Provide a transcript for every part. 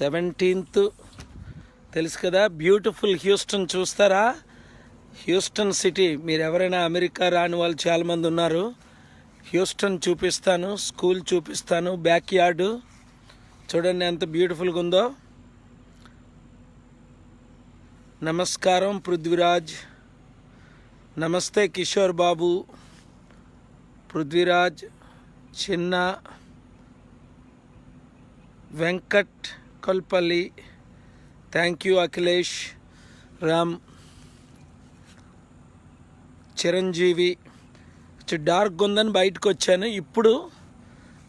17th తెలుసు కదా. Beautiful Houston చూస్తారా? Houston city. మీరు ఎవరైనా అమెరికా రాని వాళ్ళు చాలామంది ఉన్నారు. హ్యూస్టన్ చూపిస్తాను, స్కూల్ చూపిస్తాను, బ్యాక్ యార్డు చూడండి ఎంత బ్యూటిఫుల్గా ఉందో. నమస్కారం పృథ్వీరాజ్, నమస్తే Kishore Babu, Prithviraj, Chinna, Venkat Kolpalli, thank you Akhilesh, Ram, Chiranjeevi. Dark ఉందని బయటకు వచ్చాను. ఇప్పుడు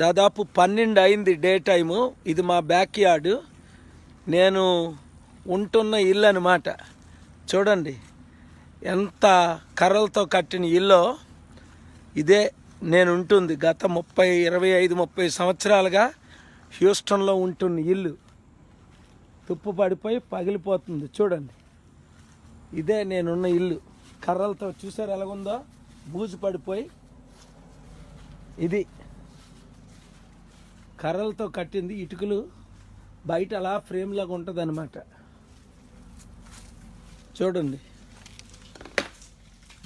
దాదాపు 12 అయింది డే టైము. ఇది మా బ్యాక్ యార్డు, నేను ఉంటున్న ఇల్లు అన్నమాట. చూడండి ఎంత కర్రలతో కట్టిన ఇల్లు. ఇదే నేను ఉంటుంది గత 25-30 సంవత్సరాలుగా హ్యూస్టన్లో ఉంటున్న ఇల్లు. తుప్పు పడిపోయి పగిలిపోతుంది చూడండి. ఇదే నేనున్న ఇల్లు. కర్రలతో చూసారు ఎలాగుందో, బూజు పడిపోయి. ఇది కర్రలతో కట్టింది, ఇటుకలు బయట అలా ఫ్రేమ్ లాగా ఉంటుంది అన్నమాట. చూడండి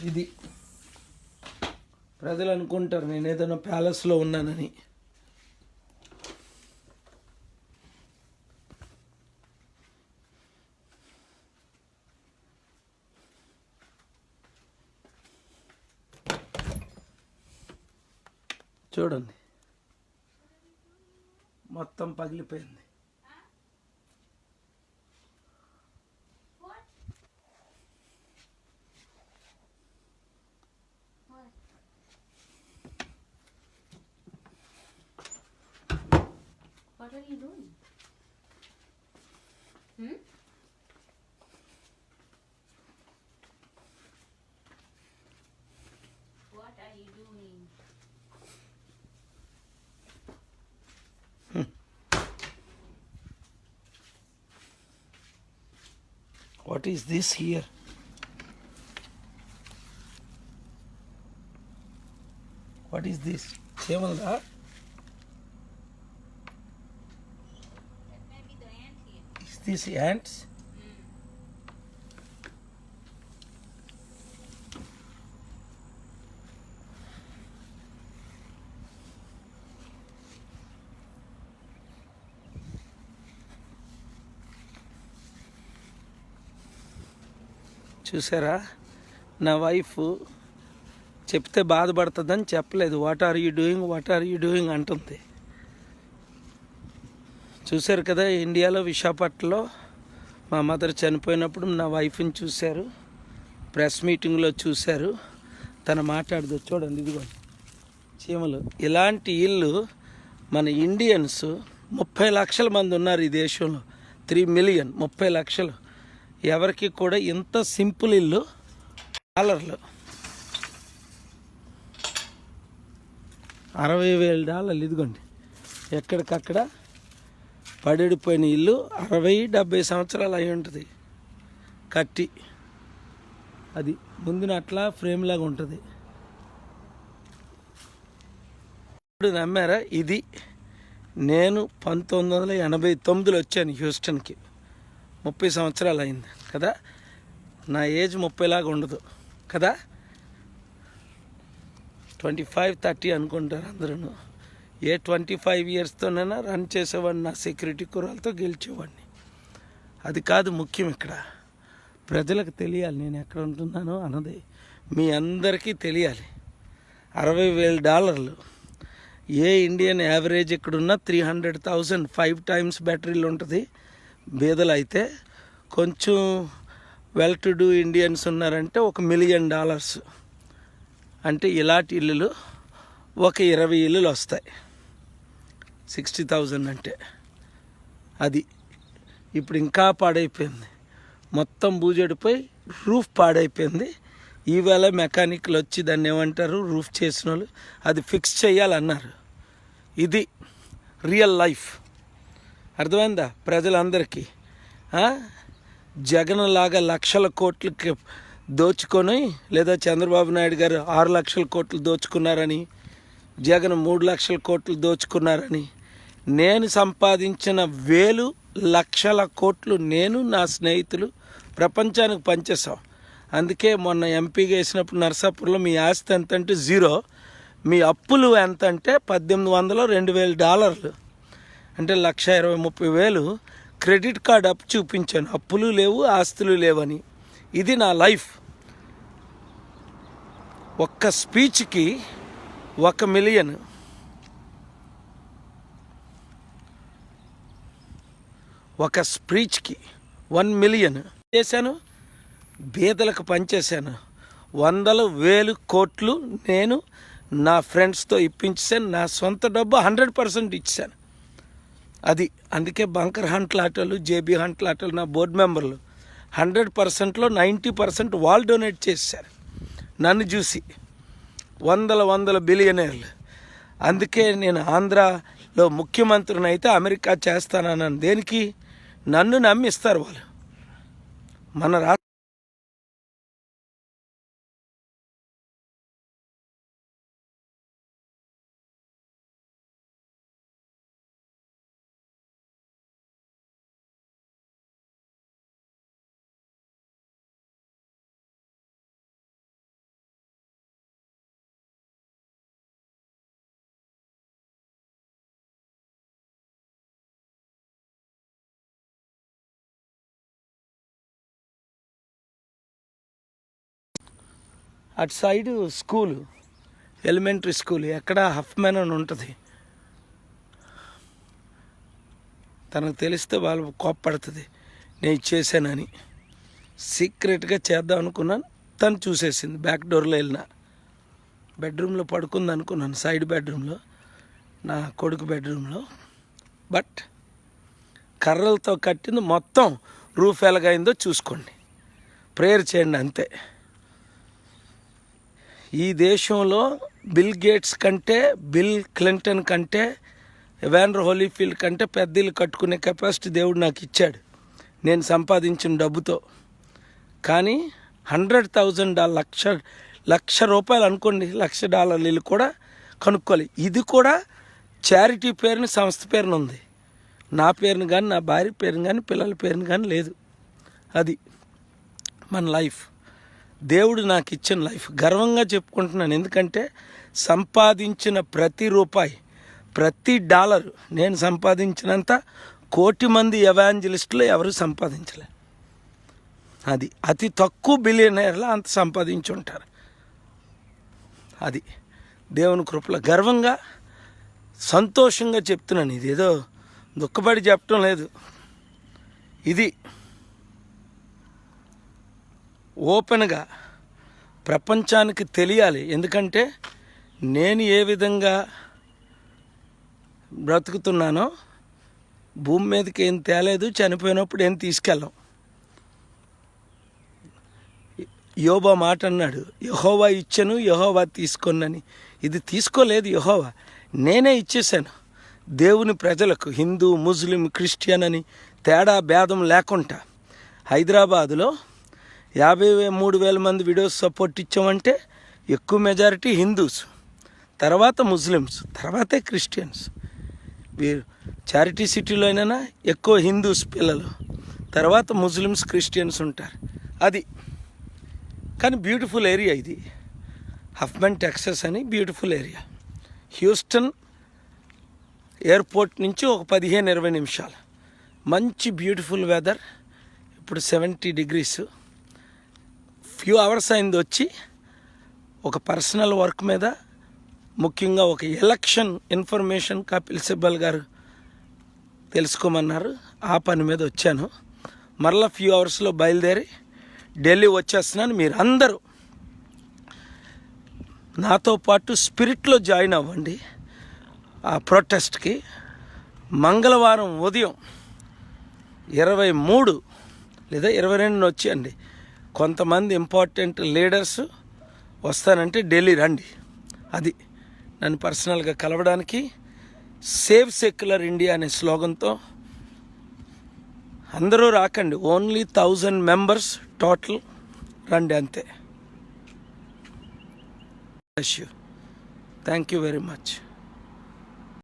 ఇది. ప్రజలు అనుకుంటారు నేను ఏదైనా ప్యాలెస్లో ఉన్నానని. చూడండి మొత్తం పగిలిపోయింది. What are you doing? What are you doing? What is this here? What is this? Chemalda? That may be the ant here. Is this ants? చూసారా, నా వైఫ్ చెప్తే బాధపడుతుందని చెప్పలేదు. What are you doing, what are you doing అంటుంది. చూశారు కదా, ఇండియాలో విశాఖపట్నంలో మా మదర్ చనిపోయినప్పుడు నా వైఫ్ని చూశారు, ప్రెస్ మీటింగ్లో చూశారు. తను మాట్లాడదు చూడండి. ఇదిగో చీమలు. ఇలాంటి ఇల్లు మన ఇండియన్స్ 30 లక్షల మంది ఉన్నారు ఈ దేశంలో. 3 మిలియన్, 30 లక్షలు. ఎవరికి కూడా ఇంత సింపుల్ ఇల్లు $60,000, $60,000. ఇదిగోండి ఎక్కడికక్కడ పడిపోయిన ఇల్లు. 60-70 సంవత్సరాలు అయి ఉంటుంది కట్టి. అది ముందున అట్లా ఫ్రేమ్ లాగా ఉంటుంది. ఇప్పుడు నమ్మారా, ఇది నేను 1989లో వచ్చాను హ్యూస్టన్కి. 30 సంవత్సరాలు అయింది కదా. నా ఏజ్ 30 లాగా ఉండదు కదా. 25-30 అనుకుంటారు అందరూ. ఏ 25 ఇయర్స్తోనైనా రన్ చేసేవాడిని. నా సెక్యూరిటీ కుర్రాలతో గెలిచేవాడిని. అది కాదు ముఖ్యం. ఇక్కడ ప్రజలకు తెలియాలి నేను ఎక్కడ ఉంటున్నానో అన్నది మీ అందరికీ తెలియాలి. $60,000. ఏ ఇండియన్ యావరేజ్ ఇక్కడున్నా 300,000, 5 టైమ్స్ బ్యాటరీలు ఉంటుంది. బీదలు అయితే కొంచెం వెల్ టు డూ ఇండియన్స్ ఉన్నారంటే $1 మిలియన్. అంటే ఇలాంటి ఇల్లులు ఒక 20 ఇల్లులు వస్తాయి. 60,000 అంటే అది. ఇప్పుడు ఇంకా పాడైపోయింది, మొత్తం బూజడిపోయి రూఫ్ పాడైపోయింది. ఈవేళ మెకానిక్లు వచ్చి దాన్ని ఏమంటారు, రూఫ్ చేసిన వాళ్ళు అది ఫిక్స్ చేయాలన్నారు. ఇది రియల్ లైఫ్. అర్థమైందా ప్రజలందరికీ? జగన్ లాగా లక్షల కోట్లకి దోచుకొని, లేదా చంద్రబాబు నాయుడు గారు 6 లక్షల కోట్లు దోచుకున్నారని, జగన్ 3 లక్షల కోట్లు దోచుకున్నారని, నేను సంపాదించిన 1000 లక్షల కోట్లు నేను నా స్నేహితులు ప్రపంచానికి పంచేసాం. అందుకే మొన్న ఎంపీగా వేసినప్పుడు నర్సాపూర్లో మీ ఆస్తి ఎంత అంటే 0, మీ అప్పులు ఎంత అంటే $1,800-2,000 అంటే 1,20,000-30,000 క్రెడిట్ కార్డ్ అప్పు చూపించాను. అప్పులు లేవు, ఆస్తులు లేవని. ఇది నా లైఫ్. ఒక్క స్పీచ్కి 1 మిలియన్, ఒక స్పీచ్కి 1 మిలియన్ చేశాను. బీదలకు పనిచేశాను. 100,000 కోట్లు నేను నా ఫ్రెండ్స్తో ఇప్పించాను. నా సొంత డబ్బు 100% ఇచ్చాను. అది అందుకే బంకర్ హంట్లాటలు, జేబీ హంట్లాటలు నా బోర్డు మెంబర్లు 100%లో 90% వాళ్ళు డొనేట్ చేశారు నన్ను చూసి. వందల బిలియనర్లు. అందుకే నేను ఆంధ్రాలో ముఖ్యమంత్రిని అయితే అమెరికా చేస్తానన్నాను. దేనికి? నన్ను నమ్మిస్తారు వాళ్ళు. మన అటు సైడు స్కూలు, ఎలిమెంటరీ స్కూల్ ఎక్కడ హఫ్మెన్ అని ఉంటుంది. తనకు తెలిస్తే వాళ్ళు కోప్పడుతుంది నేను ఇచ్చేసానని. సీక్రెట్గా చేద్దాం అనుకున్నాను. తను చూసేసింది. బ్యాక్ డోర్లో వెళ్ళిన బెడ్రూమ్లో పడుకుంది అనుకున్నాను, సైడ్ బెడ్రూమ్లో, నా కొడుకు బెడ్రూమ్లో. బట్ కర్రలతో కట్టింది మొత్తం. రూఫ్ ఎలాగైందో చూసుకోండి, ప్రేయర్ చేయండి, అంతే. ఈ దేశంలో బిల్ గేట్స్ కంటే, బిల్ క్లింటన్ కంటే, ఎవాండర్ హోలీఫీల్డ్ కంటే పెద్ద ఇల్లు కట్టుకునే కెపాసిటీ దేవుడు నాకు ఇచ్చాడు నేను సంపాదించిన డబ్బుతో. కానీ $100,000 లక్ష రూపాయలు అనుకోండి, $1,00,000 ఇల్లు కూడా కనుక్కోవాలి. ఇది కూడా చారిటీ పేరుని, సంస్థ పేరుని ఉంది. నా పేరుని కానీ, నా భార్య పేరుని కానీ, పిల్లల పేరుని కానీ లేదు. అది మన లైఫ్. దేవుడు నాకు ఇచ్చిన లైఫ్ గర్వంగా చెప్పుకుంటున్నాను. ఎందుకంటే సంపాదించిన ప్రతి రూపాయి, ప్రతి డాలరు నేను సంపాదించినంత 1,000,000 మంది ఎవాంజలిస్టులు ఎవరు సంపాదించలే. అది అతి తక్కువ బిలియనర్లు అంత సంపాదించి ఉంటారు. అది దేవుని కృపలో గర్వంగా, సంతోషంగా చెప్తున్నాను. ఇది ఏదో దుఃఖపడి చెప్పడం లేదు. ఇది ఓపెన్గా ప్రపంచానికి తెలియాలి. ఎందుకంటే నేను ఏ విధంగా బ్రతుకుతున్నానో, భూమి మీదకి ఏం తేలేదు, చనిపోయినప్పుడు ఏం తీసుకెళ్ళాం. యోబా మాట అన్నాడు, యెహోవా ఇచ్చెను, యెహోవా తీసుకొనని. ఇది తీసుకోలేదు యెహోవా, నేనే ఇచ్చేసాను దేవుని ప్రజలకు. హిందూ, ముస్లిం, క్రిస్టియన్ అని తేడా భేదం లేకుండా హైదరాబాదులో 53,000 మంది వీడియోస్ సపోర్ట్ ఇచ్చామంటే ఎక్కువ మెజారిటీ హిందూస్, తర్వాత ముస్లిమ్స్, తర్వాతే క్రిస్టియన్స్. వీరు చారిటీ సిటీలో అయినా ఎక్కువ హిందూస్ పిల్లలు, తర్వాత ముస్లిమ్స్, క్రిస్టియన్స్ ఉంటారు. అది కానీ బ్యూటిఫుల్ ఏరియా ఇది. హఫ్మన్ టెక్సస్ అని బ్యూటిఫుల్ ఏరియా. హ్యూస్టన్ ఎయిర్పోర్ట్ నుంచి ఒక 15-20 నిమిషాలు. మంచి బ్యూటిఫుల్ వెదర్. ఇప్పుడు 70 degrees. ఫ్యూ అవర్స్ అయింది వచ్చి. ఒక పర్సనల్ వర్క్ మీద, ముఖ్యంగా ఒక ఎలక్షన్ ఇన్ఫర్మేషన్ కపిల్ సిబ్బల్ గారు తెలుసుకోమన్నారు. ఆ పని మీద వచ్చాను. మరలా ఫ్యూ అవర్స్లో బయలుదేరి ఢిల్లీ వచ్చేస్తున్నాను. మీరు అందరూ నాతో పాటు స్పిరిట్లో జాయిన్ అవ్వండి ఆ ప్రొటెస్ట్కి. మంగళవారం ఉదయం 23 లేదా 22 వచ్చేయండి. కొంతమంది ఇంపార్టెంట్ లీడర్స్ వస్తానంటే ఢిల్లీ రండి. అది నన్ను పర్సనల్గా కలవడానికి. సేవ్ సెక్యులర్ ఇండియా అనే స్లోగన్తో అందరూ రాకండి. ఓన్లీ 1000 members టోటల్ రండి, అంతే. Thank you very much.